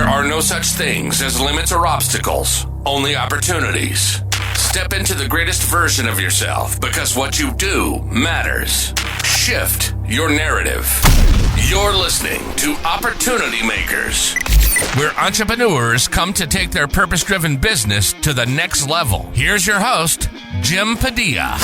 There are no such things as limits or obstacles, only opportunities. Step into the greatest version of yourself because what you do matters. Shift your narrative. You're listening to Opportunity Makers, where entrepreneurs come to take their purpose-driven business to the next level. Here's your host, Jim Padilla.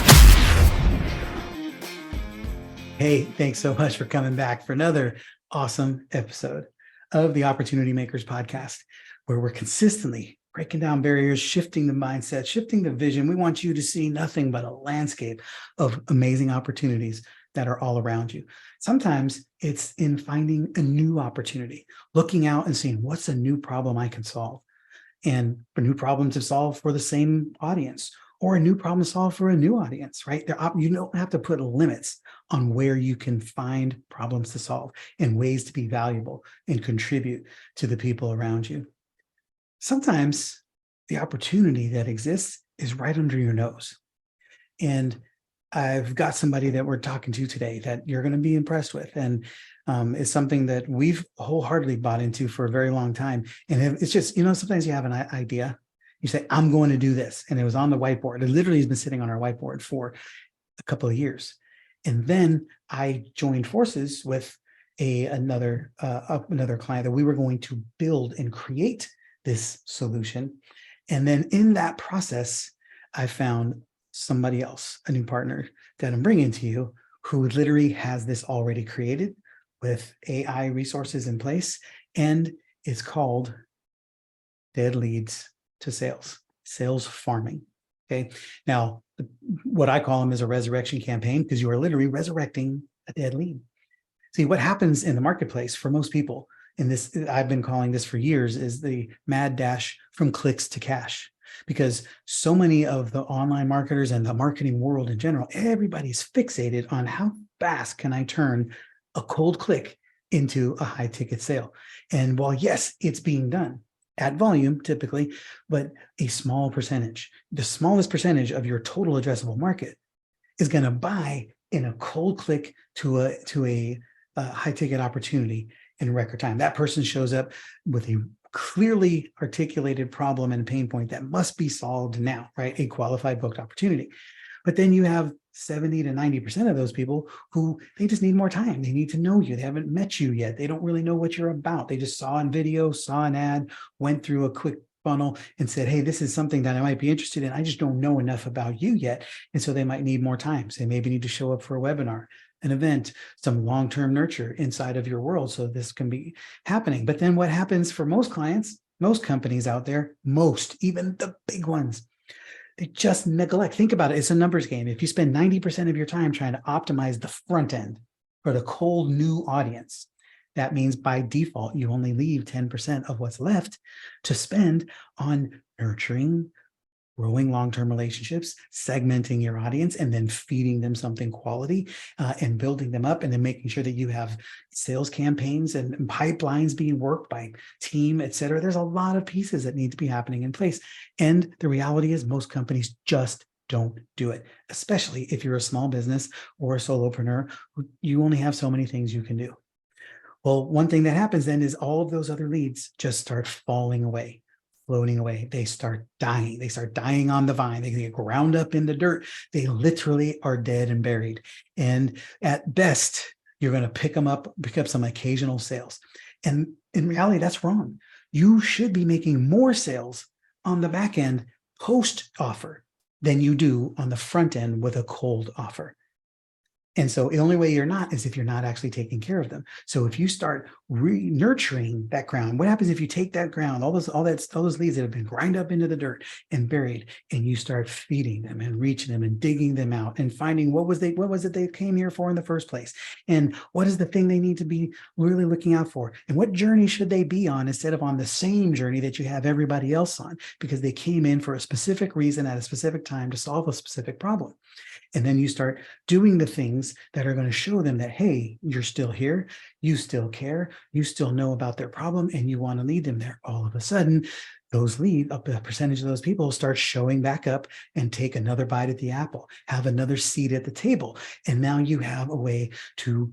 Hey, thanks so much for coming back for another awesome episode of the Opportunity Makers podcast, where we're consistently breaking down barriers, shifting the mindset, shifting the vision. We want you to see nothing but a landscape of amazing opportunities that are all around you. Sometimes it's in finding a new opportunity, looking out and seeing what's a new problem I can solve, and a new problem to solve for the same audience, or a new problem to solve for a new audience, right? You don't have to put limits on where you can find problems to solve and ways to be valuable and contribute to the people around you. Sometimes the opportunity that exists is right under your nose. And I've got somebody that we're talking to today that you're going to be impressed with. And it's something that we've wholeheartedly bought into for a very long time. And it's just, sometimes you have an idea. You say, I'm going to do this. And it was on the whiteboard. It literally has been sitting on our whiteboard for a couple of years. And then I joined forces with another client that we were going to build and create this solution. And then in that process, I found somebody else, a new partner that I'm bringing to you, who literally has this already created with AI resources in place. And it's called Dead Leads to Sales Farming. Okay. Now, what I call them is a resurrection campaign, because you are literally resurrecting a dead lead. See, what happens in the marketplace for most people, in this, I've been calling this for years, is the mad dash from clicks to cash. Because so many of the online marketers and the marketing world in general, everybody's fixated on how fast can I turn a cold click into a high ticket sale. And while yes, it's being done at volume typically, but a small percentage, the smallest percentage of your total addressable market is going to buy in a cold click to a high ticket opportunity in record time. That person shows up with a clearly articulated problem and pain point that must be solved now, right? A qualified booked opportunity. But then you have 70 to 90% of those people who they just need more time. They need to know you. They haven't met you yet. They don't really know what you're about. They just saw a video, saw an ad, went through a quick funnel and said, hey, this is something that I might be interested in. I just don't know enough about you yet. And so they might need more time. So they maybe need to show up for a webinar, an event, some long-term nurture inside of your world. So this can be happening. But then what happens for most clients, most companies out there, even the big ones, they just neglect. Think about it. It's a numbers game. If you spend 90% of your time trying to optimize the front end for the cold new audience, that means by default, you only leave 10% of what's left to spend on nurturing, growing long-term relationships, segmenting your audience, and then feeding them something quality and building them up, and then making sure that you have sales campaigns and pipelines being worked by team, et cetera. There's a lot of pieces that need to be happening in place. And the reality is most companies just don't do it, especially if you're a small business or a solopreneur. You only have so many things you can do. Well, one thing that happens then is all of those other leads just start falling away, floating away. They start dying. They start dying on the vine. They get ground up in the dirt. They literally are dead and buried. And at best, you're going to pick up some occasional sales. And in reality, that's wrong. You should be making more sales on the back end post offer than you do on the front end with a cold offer. And so the only way you're not is if you're not actually taking care of them. So if you start nurturing that ground, what happens if you take that ground, all those leads that have been ground up into the dirt and buried, and you start feeding them and reaching them and digging them out and finding what was it they came here for in the first place? And what is the thing they need to be really looking out for? And what journey should they be on instead of on the same journey that you have everybody else on, because they came in for a specific reason at a specific time to solve a specific problem. And then you start doing the things that are going to show them that, hey, you're still here, you still care, you still know about their problem, and you want to lead them there. All of a sudden, a percentage of those people start showing back up and take another bite at the apple, have another seat at the table. And now you have a way to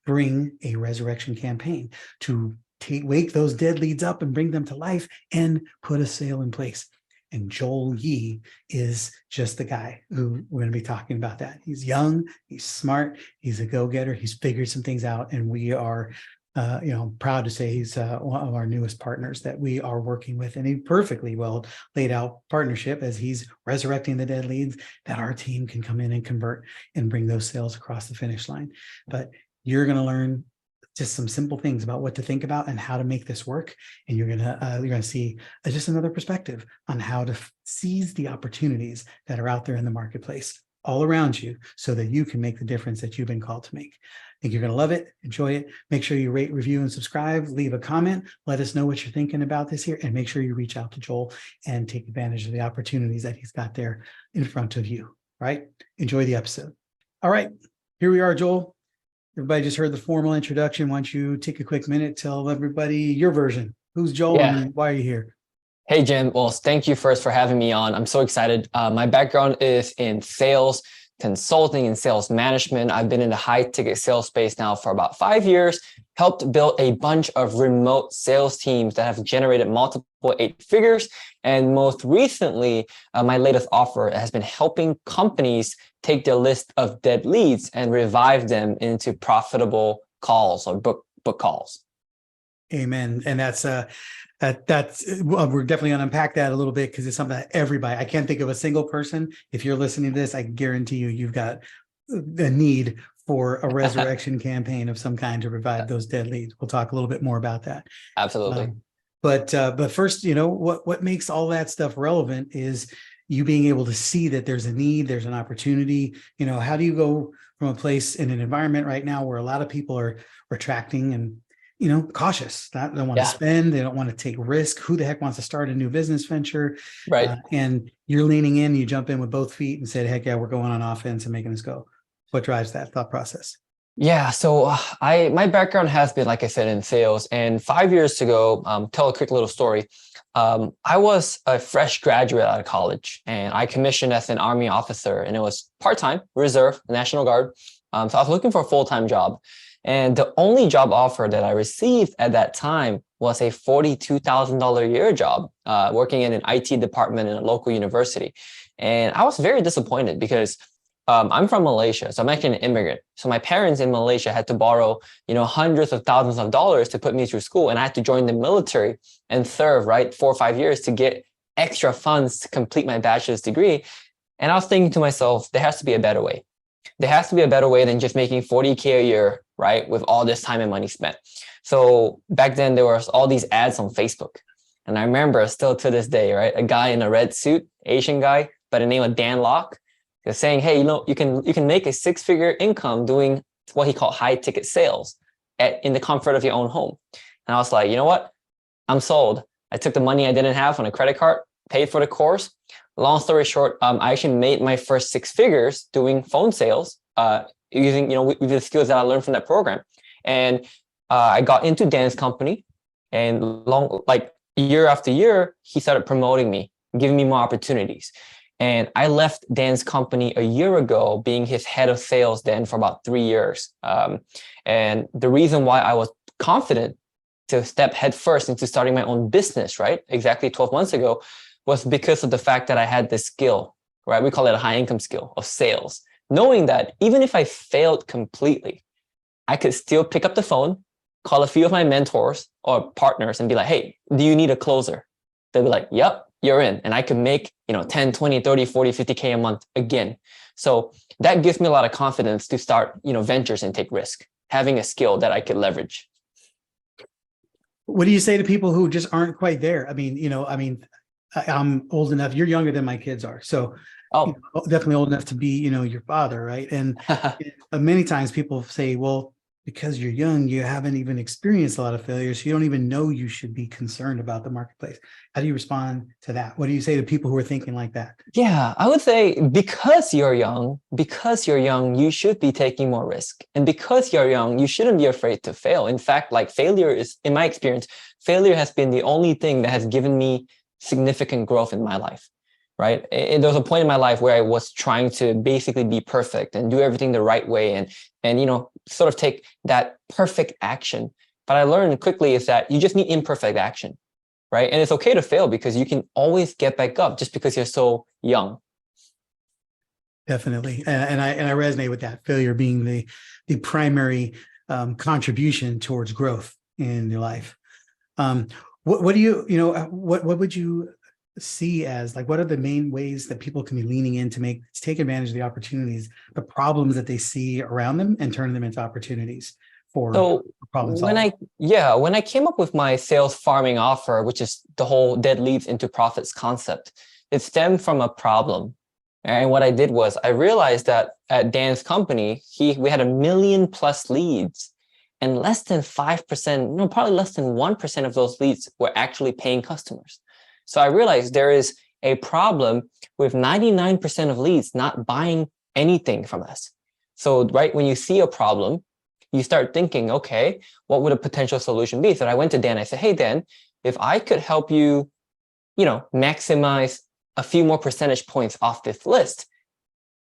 bring a resurrection campaign to wake those dead leads up and bring them to life and put a sale in place. And Joel Yee is just the guy who we're going to be talking about that. He's young, he's smart, he's a go-getter, he's figured some things out, and we are proud to say he's one of our newest partners that we are working with, and a perfectly well laid out partnership as he's resurrecting the dead leads that our team can come in and convert and bring those sales across the finish line. But you're going to learn just some simple things about what to think about and how to make this work. And you're gonna see just another perspective on how to seize the opportunities that are out there in the marketplace all around you so that you can make the difference that you've been called to make. I think you're gonna love it, enjoy it. Make sure you rate, review, and subscribe, leave a comment, let us know what you're thinking about this here, and make sure you reach out to Joel and take advantage of the opportunities that he's got there in front of you, right? Enjoy the episode. All right, here we are, Joel. Everybody just heard the formal introduction. Why don't you take a quick minute, tell everybody your version. Who's Joel and why are you here? Hey, Jim. Well, thank you first for having me on. I'm so excited. My background is in sales, consulting, and sales management. I've been in the high ticket sales space now for about 5 years, helped build a bunch of remote sales teams that have generated multiple 8 figures. And most recently, my latest offer has been helping companies take their list of dead leads and revive them into profitable calls or book calls. Amen. And that's we're definitely going to unpack that a little bit because it's something that everybody, I can't think of a single person. If you're listening to this, I guarantee you've got the need for a resurrection campaign of some kind to revive those dead leads. We'll talk a little bit more about that. Absolutely. But first, what makes all that stuff relevant is you being able to see that there's a need, there's an opportunity. How do you go from a place in an environment right now where a lot of people are retracting and cautious, they don't want to spend, they don't want to take risk. Who the heck wants to start a new business venture? Right. And you're leaning in, you jump in with both feet and said, heck yeah, we're going on offense and making this go. What drives that thought process? Yeah. So my background has been, like I said, in sales. And 5 years ago, tell a quick little story. I was a fresh graduate out of college and I commissioned as an Army officer, and it was part-time, reserve, National Guard. So I was looking for a full-time job. And the only job offer that I received at that time was a $42,000 a year job, working in an IT department in a local university. And I was very disappointed because I'm from Malaysia, so I'm actually an immigrant. So my parents in Malaysia had to borrow, hundreds of thousands of dollars to put me through school, and I had to join the military and serve, 4 or 5 years to get extra funds to complete my bachelor's degree. And I was thinking to myself, there has to be a better way. There has to be a better way than just making $40K a year, right, with all this time and money spent. So back then there was all these ads on Facebook, and I remember still to this day, right, a guy in a red suit, Asian guy by the name of Dan Locke. They're saying, hey, you can make a 6-figure income doing what he called high ticket sales in the comfort of your own home. And I was like, you know what? I'm sold. I took the money I didn't have on a credit card, paid for the course. Long story short, I actually made my first 6 figures doing phone sales using, with the skills that I learned from that program. And I got into Dan's company, and year after year, he started promoting me, giving me more opportunities. And I left Dan's company a year ago, being his head of sales then for about 3 years. And the reason why I was confident to step headfirst into starting my own business, right, exactly 12 months ago, was because of the fact that I had this skill, right? We call it a high income skill of sales. Knowing that even if I failed completely, I could still pick up the phone, call a few of my mentors or partners and be like, hey, do you need a closer? They'll be like, yep. You're in, and I can make 10, 20, 30, 40, 50K a month again. So that gives me a lot of confidence to start ventures and take risk, having a skill that I could leverage. What do you say to people who just aren't quite there? I'm old enough, you're younger than my kids are, so definitely old enough to be your father, right? And many times people say, well, because you're young, you haven't even experienced a lot of failures, so you don't even know you should be concerned about the marketplace. How do you respond to that? What do you say to people who are thinking like that? Yeah, I would say because you're young, you should be taking more risk. And because you're young, you shouldn't be afraid to fail. In fact, failure is, in my experience, failure has been the only thing that has given me significant growth in my life. Right. And there was a point in my life where I was trying to basically be perfect and do everything the right way and sort of take that perfect action But I learned quickly is that you just need imperfect action, right? And it's okay to fail because you can always get back up just because you're so young. Definitely. And I resonate with that, failure being the primary contribution towards growth in your life. What do what would you see as, like, what are the main ways that people can be leaning in to take advantage of the opportunities, the problems that they see around them, and turn them into opportunities for problem solving? When I came up with my sales farming offer, which is the whole dead leads into profits concept, it stemmed from a problem. And what I did was I realized that at Dan's company, we had 1 million plus leads, and less than 5%, no, probably less than 1% of those leads were actually paying customers. So I realized there is a problem with 99% of leads not buying anything from us. So right when you see a problem, you start thinking, okay, what would a potential solution be? So I went to Dan, I said, hey, Dan, if I could help you, maximize a few more percentage points off this list,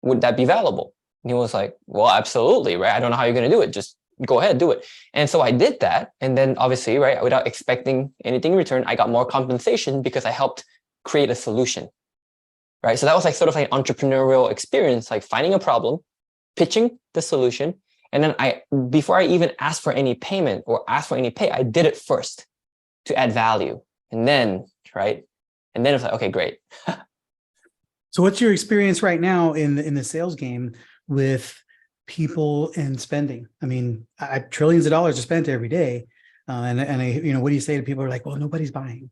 would that be valuable? And he was like, well, absolutely, right? I don't know how you're going to do it. Just go ahead, do it. And so I did that. And then obviously, right, without expecting anything in return, I got more compensation because I helped create a solution, right? So that was like sort of like an entrepreneurial experience, like finding a problem, pitching the solution. And then before I even asked for any payment or asked for any pay, I did it first to add value. And then, right? And then it's like, okay, great. So what's your experience right now in the sales game with people and spending? I mean, trillions of dollars are spent every day. And what do you say to people who are like, well, nobody's buying?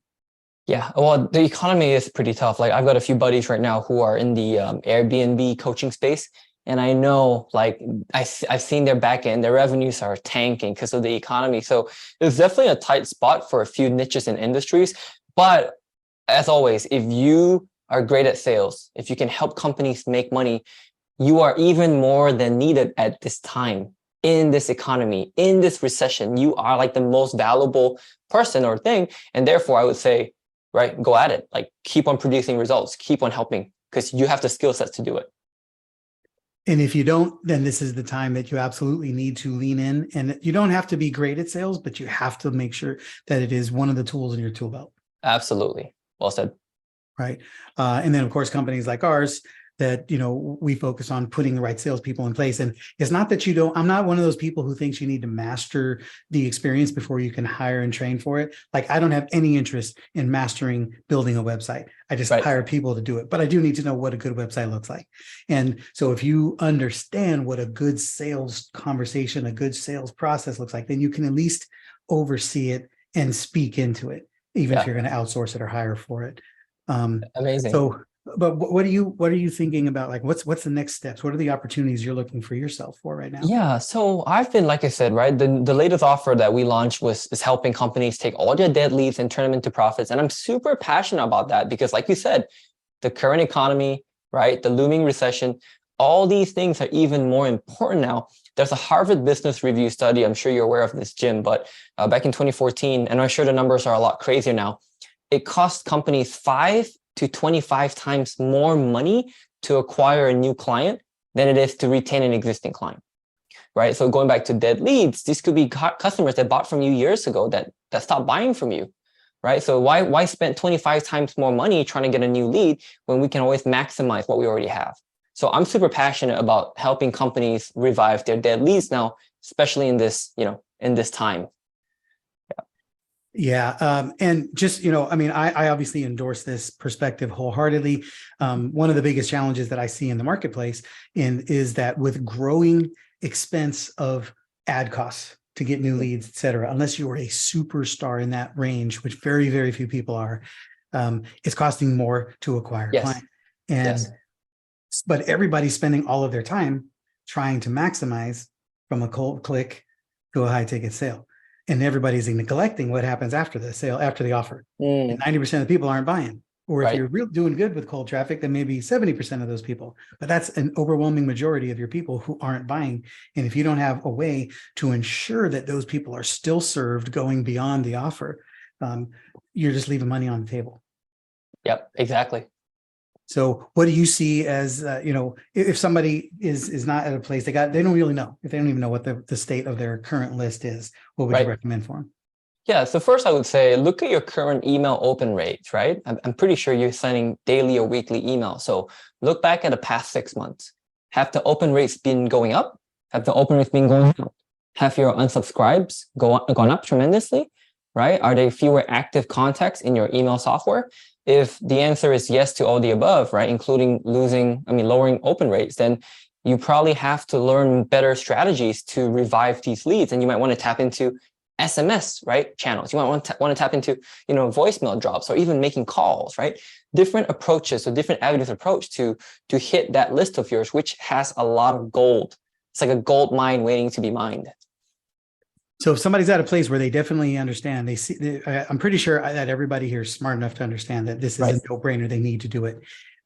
Yeah, well, the economy is pretty tough. Like I've got a few buddies right now who are in the Airbnb coaching space. And I know, like, I've seen their back end, their revenues are tanking because of the economy. So it's definitely a tight spot for a few niches and industries. But as always, if you are great at sales, if you can help companies make money, you are even more than needed at this time in this economy, in this recession. You are like the most valuable person or thing. And therefore, I would say, right, go at it. Like keep on producing results, keep on helping because you have the skill sets to do it. And if you don't, then this is the time that you absolutely need to lean in. And you don't have to be great at sales, but you have to make sure that it is one of the tools in your tool belt. Absolutely. Well said. Right. And then, of course, companies like ours that, we focus on putting the right salespeople in place. And it's not that I'm not one of those people who thinks you need to master the experience before you can hire and train for it. Like I don't have any interest in mastering building a website. I just hire people to do it. But I do need to know what a good website looks like. And so if you understand what a good sales conversation, a good sales process looks like, then you can at least oversee it and speak into it, even if you're going to outsource it or hire for it. Amazing. So, but what are you thinking about? Like, what's the next steps? What are the opportunities you're looking for yourself for right now? Yeah. So I've been, like I said, right, the latest offer that we launched is helping companies take all their dead leads and turn them into profits. And I'm super passionate about that because, like you said, the current economy, right, the looming recession, all these things are even more important now. There's a Harvard Business Review study. I'm sure you're aware of this, Jim, but back in 2014, and I'm sure the numbers are a lot crazier now. It costs companies 5 to 25 times more money to acquire a new client than it is to retain an existing client, right? So going back to dead leads, these could be customers that bought from you years ago that stopped buying from you, right? So why spend 25 times more money trying to get a new lead when we can always maximize what we already have? So I'm super passionate about helping companies revive their dead leads now, especially in this, in this time. Yeah. And just, I obviously endorse this perspective wholeheartedly. One of the biggest challenges that I see in the marketplace is that with growing expense of ad costs to get new leads, et cetera, unless you are a superstar in that range, which very, very few people are, it's costing more to acquire clients. And, but everybody's spending all of their time trying to maximize from a cold click to a high ticket sale. And everybody's neglecting what happens after the sale, after the offer. And 90% of the people aren't buying. Or if you're doing good with cold traffic, then maybe 70% of those people. But that's an overwhelming majority of your people who aren't buying. And if you don't have a way to ensure that those people are still served going beyond the offer, you're just leaving money on the table. Yep, exactly. So what do you see as, if somebody is not at a place they don't really know, if they don't even know what the state of their current list is, what would you recommend for them? Yeah, so first I would say, look at your current email open rates, right? I'm pretty sure you're sending daily or weekly email. So look back at the past 6 months. Have the open rates been going up? Have the open rates been going up? Have your unsubscribes gone up tremendously, right? Are there fewer active contacts in your email software? If the answer is yes to all the above, right, including lowering open rates, then you probably have to learn better strategies to revive these leads. And you might want to tap into SMS, right, channels. You might want to tap into, voicemail drops, or even making calls, right? Different approaches, so different avenues of approach to hit that list of yours, which has a lot of gold. It's like a gold mine waiting to be mined. So if somebody's at a place where they definitely understand, I'm pretty sure that everybody here is smart enough to understand that this is a no-brainer. They need to do it.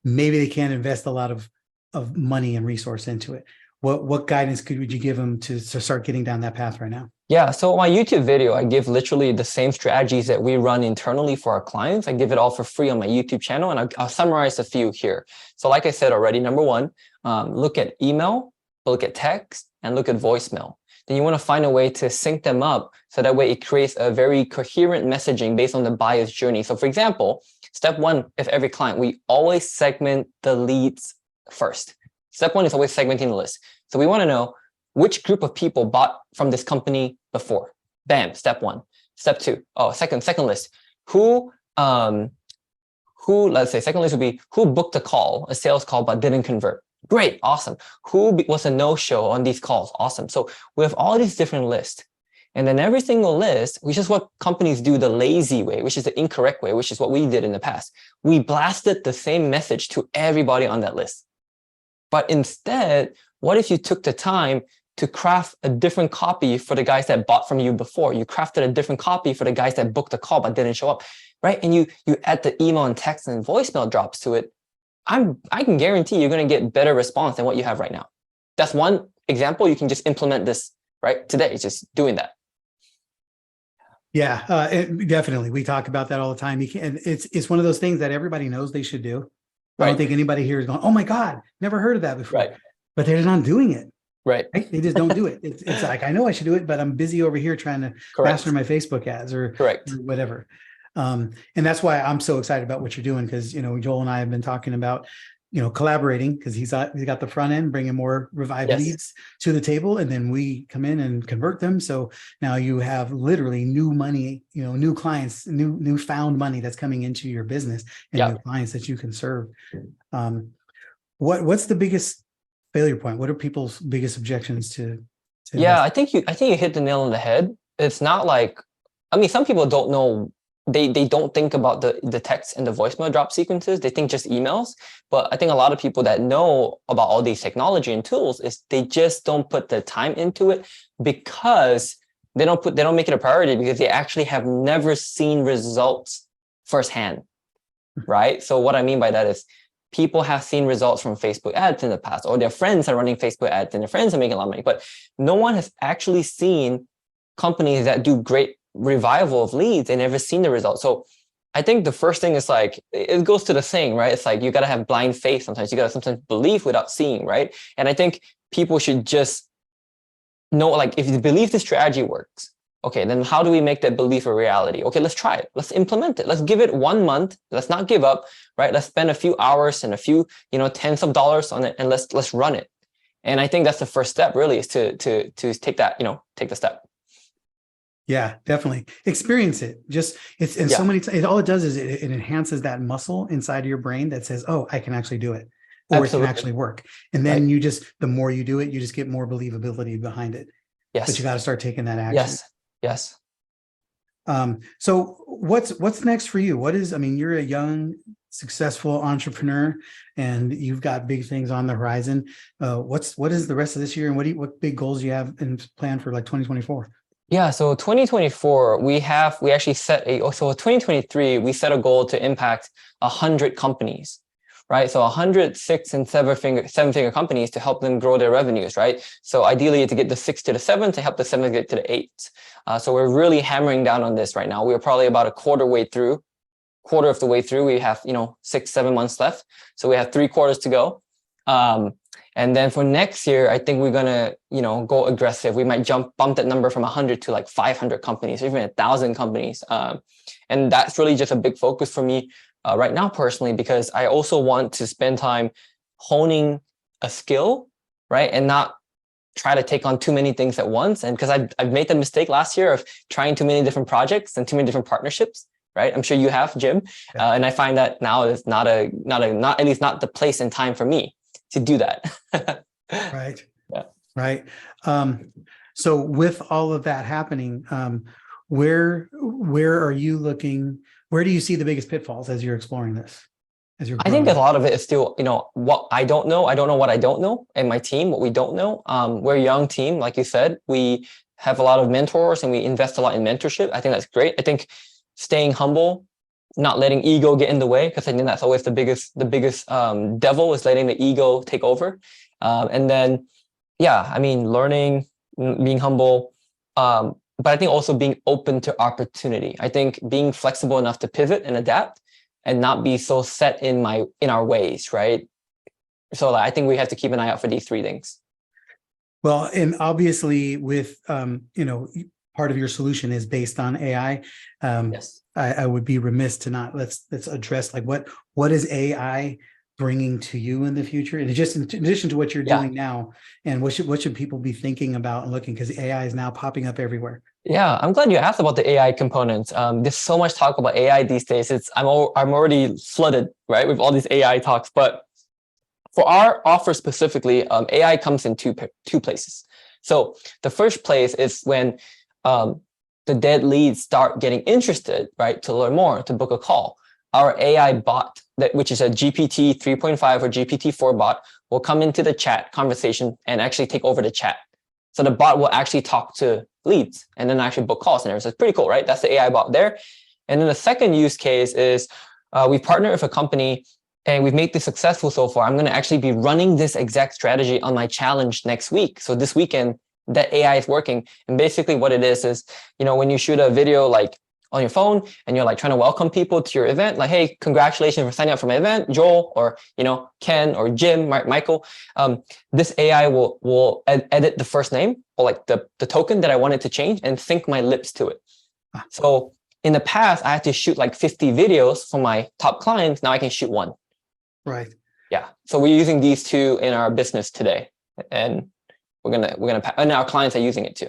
Maybe they can't invest a lot of money and resource into it. What guidance would you give them to start getting down that path right now? Yeah, so my YouTube video, I give literally the same strategies that we run internally for our clients. I give it all for free on my YouTube channel, and I'll summarize a few here. So like I said already, number one, look at email, look at text, and look at voicemail. Then you want to find a way to sync them up so that way it creates a very coherent messaging based on the buyer's journey. So for example, step one of every client, we always segment the leads first. Step one is always segmenting the list. So we want to know which group of people bought from this company before. Bam, step one. Step two, second list. Let's say second list would be who booked a sales call, but didn't convert. Great, awesome. Who was a no-show on these calls? Awesome. So we have all these different lists. And then every single list, which is what companies do the lazy way, which is the incorrect way, which is what we did in the past. We blasted the same message to everybody on that list. But instead, what if you took the time to craft a different copy for the guys that bought from you before? You crafted a different copy for the guys that booked the call but didn't show up, right? And you add the email and text and voicemail drops to it. I can guarantee you're going to get better response than what you have right now. That's one example. You can just implement this right today. It's just doing that. Yeah, definitely. We talk about that all the time. It's one of those things that everybody knows they should do. I don't think anybody here is going, oh my God, never heard of that before. Right. But they're not doing it. Right. They just don't do it. It's like, I know I should do it, but I'm busy over here trying to master my Facebook ads or whatever. And that's why I'm so excited about what you're doing. Cause Joel and I have been talking about, collaborating, because he's got the front end, bringing more revived leads to the table. And then we come in and convert them. So now you have literally new money, new clients, new found money that's coming into your business, and new clients that you can serve. What's the biggest failure point? What are people's biggest objections to I think you hit the nail on the head. It's not like, some people don't know. They don't think about the text and the voicemail drop sequences. They think just emails. But I think a lot of people that know about all these technology and tools is they just don't put the time into it, because they don't make it a priority, because they actually have never seen results firsthand, right? So what I mean by that is people have seen results from Facebook ads in the past, or their friends are running Facebook ads and their friends are making a lot of money, but no one has actually seen companies that do great revival of leads and never seen the results. So I think the first thing is like, it goes to the saying, right? It's like, you got to have blind faith. Sometimes you got to sometimes believe without seeing, right? And I think people should just know, like, if you believe the strategy works, okay, then how do we make that belief a reality? Okay, let's try it. Let's implement it. Let's give it 1 month. Let's not give up, right? Let's spend a few hours and a few, tens of dollars on it, and let's run it. And I think that's the first step, really, is to take that, take the step. Yeah, definitely. Experience it. So many times, all it does is it enhances that muscle inside of your brain that says, oh, I can actually do it, or it can actually work. And then the more you do it, you just get more believability behind it. Yes. But you got to start taking that action. Yes. So what's next for you? You're a young, successful entrepreneur, and you've got big things on the horizon. What is the rest of this year, and what big goals do you have in plan for like 2024? Yeah, so 2024, we actually set 2023, we set a goal to impact 100 companies, right? So 100 6 and seven-figure companies to help them grow their revenues, right? So ideally to get the 6 to the 7, to help the 7 get to the 8. So we're really hammering down on this right now. We're probably about a quarter quarter of the way through. We have, 6-7 months left. So we have 3 quarters to go. And then for next year, I think we're going to, go aggressive. We might bump that number from 100 to like 500 companies, even 1,000 companies. And that's really just a big focus for me right now personally, because I also want to spend time honing a skill, right? And not try to take on too many things at once. And because I've made the mistake last year of trying too many different projects and too many different partnerships, right? I'm sure you have, Jim. Yeah. And I find that now is not at least not the place and time for me to do that. Right. Yeah. Right. So with all of that happening, where are you looking? Where do you see the biggest pitfalls as you're exploring this? As you're I think growing? a lot of it is still, what I don't know. I don't know what I don't know, and my team, what we don't know. We're a young team, like you said. We have a lot of mentors, and we invest a lot in mentorship. I think that's great. I think staying humble, not letting ego get in the way, because I think that's always the biggest devil, is letting the ego take over. And then, learning, being humble, but I think also being open to opportunity. I think being flexible enough to pivot and adapt, and not be so set in our ways, right? So I think we have to keep an eye out for these 3 things. Well, and obviously with, part of your solution is based on AI. Yes. I would be remiss to not, let's address like what is AI bringing to you in the future? And just in addition to what you're doing now, and what should people be thinking about and looking, because AI is now popping up everywhere. Yeah, I'm glad you asked about the AI components. There's so much talk about AI these days. I'm already flooded, right, with all these AI talks. But for our offer specifically, AI comes in two places. So the first place is when the dead leads start getting interested, right, to learn more, to book a call. Our AI bot, which is a GPT 3.5 or GPT-4 bot, will come into the chat conversation and actually take over the chat. So the bot will actually talk to leads and then actually book calls and everything. So it's pretty cool, right? That's the AI bot there. And then the second use case is we partnered with a company and we've made this successful so far. I'm going to actually be running this exact strategy on my challenge next week. So this weekend, that AI is working. And basically what it is, when you shoot a video like on your phone and you're like trying to welcome people to your event, like, hey, congratulations for signing up for my event, Joel, or, Ken or Jim, Michael. This AI will edit the first name or like the token that I wanted to change and sync my lips to it. So in the past, I had to shoot like 50 videos for my top clients. Now I can shoot 1. Right. Yeah. So we're using these 2 in our business today, and and our clients are using it too.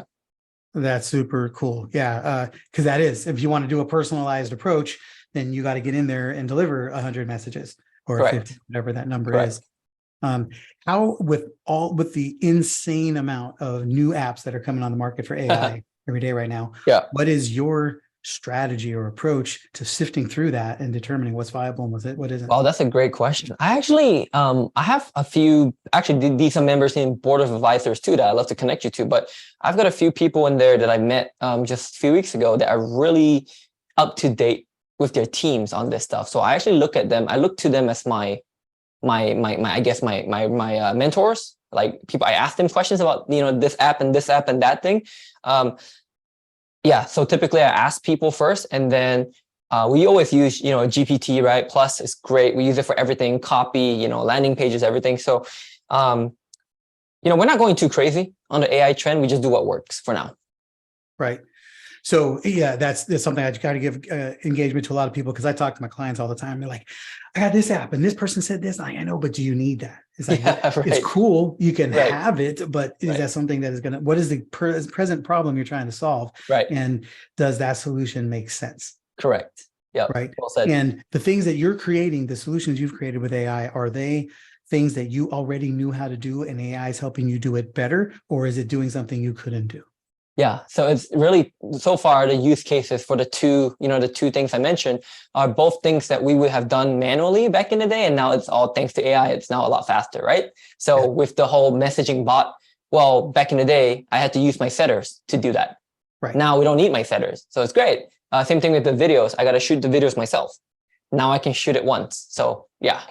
That's super cool. Yeah. Because that is, if you want to do a personalized approach, then you got to get in there and deliver 100 messages or Correct. 50, whatever that number Correct. is. How with the insane amount of new apps that are coming on the market for AI every day right now, what is your strategy or approach to sifting through that and determining what's viable and what isn't? Well, that's a great question. I actually, I have a few decent members in board of advisors too that I love to connect you to, but I've got a few people in there that I met just a few weeks ago that are really up to date with their teams on this stuff. So I actually look at them. I look to them as my mentors, like people. I ask them questions about this app and that thing. So typically I ask people first, and then we always use GPT, right? Plus it's great. We use it for everything, copy, landing pages, everything. So we're not going too crazy on the AI trend. We just do what works for now. Right. So yeah, that's something I got to give engagement to a lot of people, because I talk to my clients all the time. They're like, I got this app and this person said this. I know, but do you need that? It's like, It's cool. You can have it, but is that something that is what is the present problem you're trying to solve? Right. And does that solution make sense? Correct. Yeah. Right. Well said. And the things that you're creating, the solutions you've created with AI, are they things that you already knew how to do and AI is helping you do it better, or is it doing something you couldn't do? Yeah. So it's really, so far, the use cases for the two things I mentioned are both things that we would have done manually back in the day. And now it's all thanks to AI. It's now a lot faster, right? So with the whole messaging bot, well, back in the day, I had to use my setters to do that. Right. Now we don't need my setters. So it's great. Same thing with the videos. I got to shoot the videos myself. Now I can shoot it once. So yeah.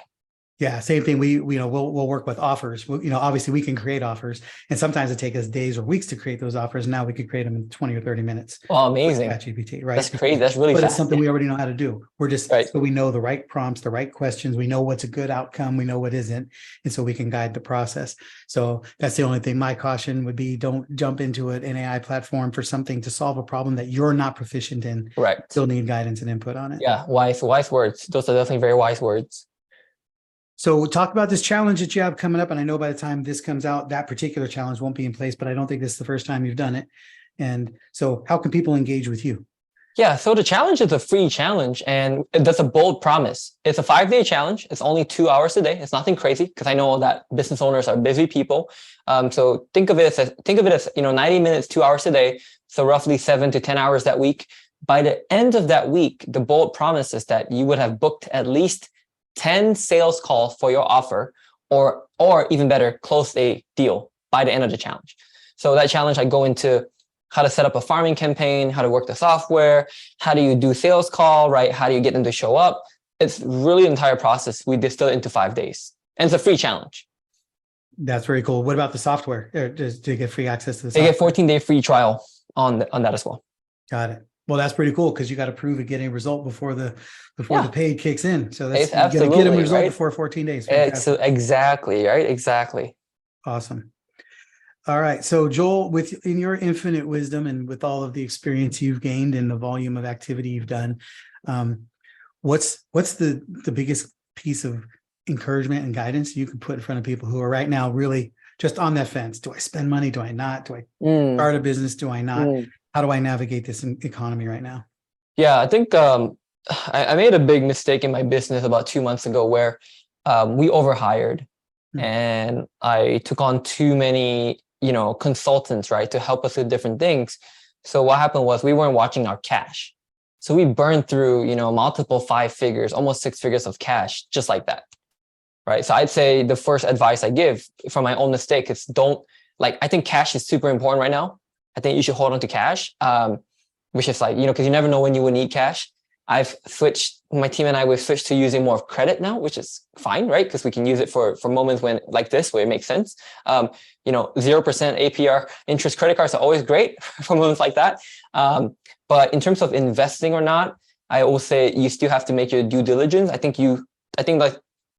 Yeah, same thing. We'll work with offers. Obviously we can create offers, and sometimes it takes us days or weeks to create those offers. Now we could create them in 20 or 30 minutes. Oh, amazing. ChatGPT, right? That's crazy. That's really but fast. It's something we already know how to do. We're just, right. So we know the right prompts, the right questions. We know what's a good outcome. We know what isn't. And so we can guide the process. So that's the only thing. My caution would be, don't jump into an AI platform for something to solve a problem that you're not proficient in. Right. Still need guidance and input on it. Yeah. Wise words. Those are definitely very wise words. So talk about this challenge that you have coming up. And I know by the time this comes out, that particular challenge won't be in place, but I don't think this is the first time you've done it. And so how can people engage with you? Yeah, so the challenge is a free challenge, and that's a bold promise. It's a 5-day challenge. It's only 2 hours a day. It's nothing crazy, because I know that business owners are busy people. So think of it as 90 minutes, 2 hours a day. So roughly 7 to 10 hours that week. By the end of that week, the bold promise is that you would have booked at least 10 sales calls for your offer, or even better, close a deal by the end of the challenge. So that challenge, I go into how to set up a farming campaign, how to work the software, how do you do sales call, right? How do you get them to show up? It's really the entire process. We distill it into 5 days, and it's a free challenge. That's very cool. What about the software? Do you get free access to the software? They get 14-day free trial on that as well. Got it. Well, that's pretty cool, because you got to prove it getting a result before the paid kicks in. So that's you got to get them a result before 14 days. Exactly, right? Exactly. Awesome. All right. So Joel, in your infinite wisdom and with all of the experience you've gained and the volume of activity you've done, what's the biggest piece of encouragement and guidance you can put in front of people who are right now really just on that fence? Do I spend money? Do I not? Do I start a business? Do I not? How do I navigate this economy right now? Yeah, I think I made a big mistake in my business about 2 months ago, where we overhired and I took on too many consultants, right, to help us with different things. So what happened was we weren't watching our cash. So we burned through, multiple 5 figures, almost 6 figures of cash, just like that. Right. So I'd say the first advice I give from my own mistake is I think cash is super important right now. I think you should hold on to cash, which is because you never know when you will need cash. My team and I, we've switched to using more of credit now, which is fine, right? Because we can use it for moments when like this, where it makes sense. 0% APR interest credit cards are always great for moments like that. But in terms of investing or not, I will say you still have to make your due diligence. I think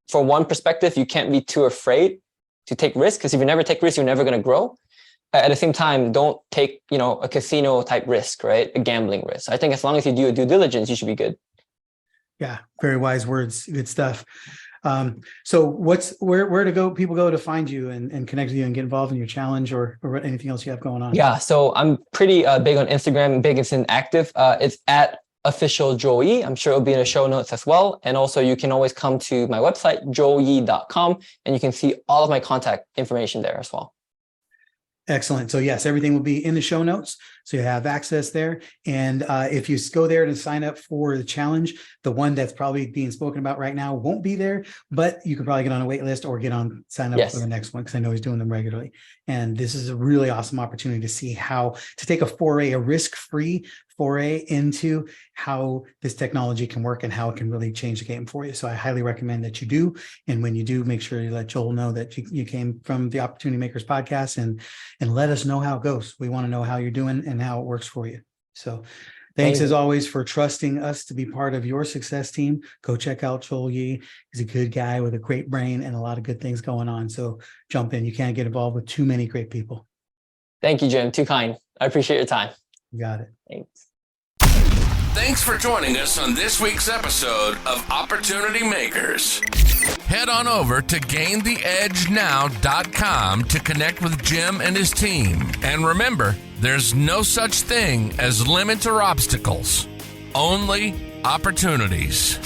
from one perspective, you can't be too afraid to take risks, because if you never take risks, you're never going to grow. At the same time, don't take, a casino type risk, right? A gambling risk. I think as long as you do your due diligence, you should be good. Yeah. Very wise words. Good stuff. So where to people go to find you and connect with you and get involved in your challenge or anything else you have going on? Yeah. So I'm pretty big on Instagram, big and active. It's at official Joel Yee. I'm sure it'll be in the show notes as well. And also you can always come to my website, joelyee.com, and you can see all of my contact information there as well. Excellent. So yes, everything will be in the show notes. So you have access there. And if you go there to sign up for the challenge, the one that's probably being spoken about right now won't be there, but you can probably get on a wait list or sign up for the next one, because I know he's doing them regularly. And this is a really awesome opportunity to see how to take a risk-free foray into how this technology can work and how it can really change the game for you. So I highly recommend that you do. And when you do, make sure you let Joel know that you came from the Opportunity Makers podcast and let us know how it goes. We want to know how you're doing and how it works for you. So thanks as always for trusting us to be part of your success team. Go check out Joel Yee. He's a good guy with a great brain and a lot of good things going on. So jump in. You can't get involved with too many great people. Thank you, Jim. Too kind. I appreciate your time. You got it. Thanks. Thanks for joining us on this week's episode of Opportunity Makers. Head on over to gaintheedgenow.com to connect with Jim and his team. And remember, there's no such thing as limits or obstacles, only opportunities.